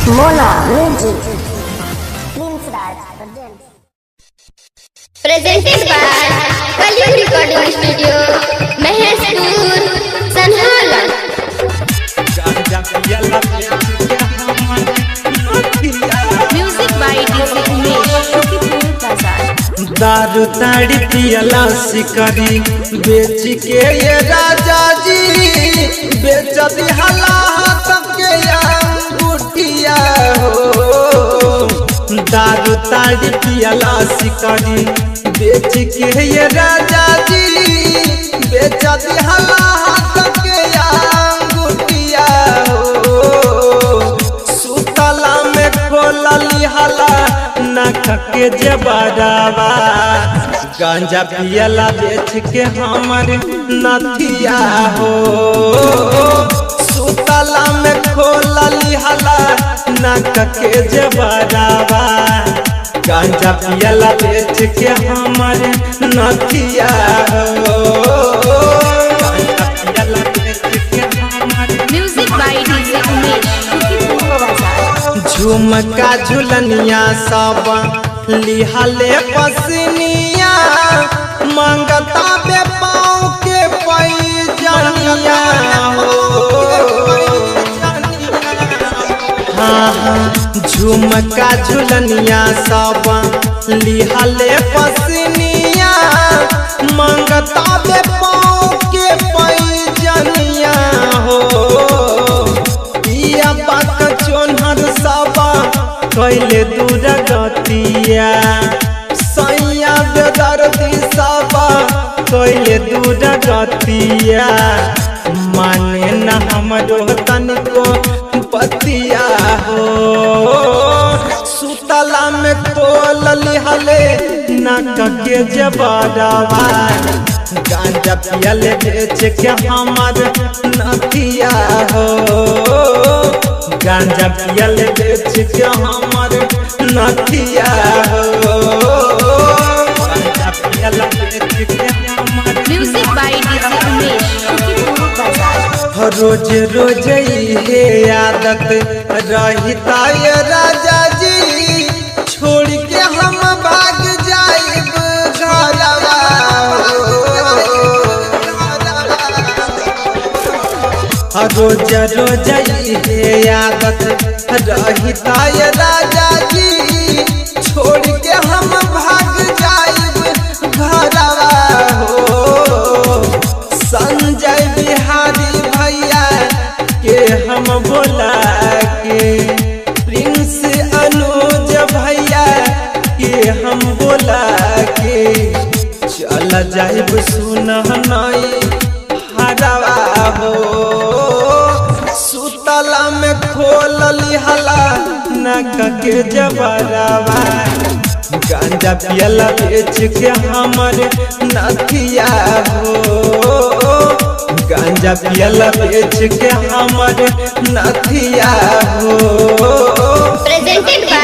Mona Music. Presented by Kali Recording Studio, Maheshpur, Sanhala. Music by DJ Umesh, Shukipur Bazaar. दारू ताड़ी पियला शिकारी बेच के ये राजा जी बेच दिहला सबके अंगूठिया हो। दारू ताड़ी पियला शिकारी बेच के ये राजा जी बेच दिहला सबके अंगूठिया हो। सुतला में खोलली हला नाक के जबरावा गांजा पियला बेच के हमर नथिया हो। सुतला में खोलली हला नाक के जबरावा गांजा पियला बेच के हमर नथिया हो। गांजा पियला बेच के हमर Music by DJ Umesh, Shukipur Bazaar. झुमका झुलनिया सब लिहले पसनिया मंगता बे पाँव के पैजनिया हो। हाँ झुमका झुलनिया सब लिहले पसनिया मंगता बे पाँव के पैजनिया हो। चोनहर सबा कैले दूर गतिया सैया बेदर्दी सबा कैले दूर गतिया माने न हमरो तनिको पतिया हो। सुतला में खोलली हले नाक के जबरावा गांजा पियले बेच के हमर नथिया हो। गांजा पियले बेच के हमर नथिया हो। गांजा पियले बेच के हमर Music by DJ Umesh, Shukipur Bazaar. रोज रोज ये आदत रहता ये राजा जी छोड़ के हम भाग जाइब घरवा हो। रोज रोज ये आदत रहता ये राजा जी छोड़ के हम भाग जाइब घरवा हो। संजय बिहारी भैया के हम बोला के प्रिंस अनुज भैया के हम बोला के चल जाइब सुनहनाई हरवा हो। सुतला में खोलली हला नाक के जबरावा गांजा पियला बेच के हमर नथिया हो। गांजा पियला बेच के हमर नथिया हो। Presented by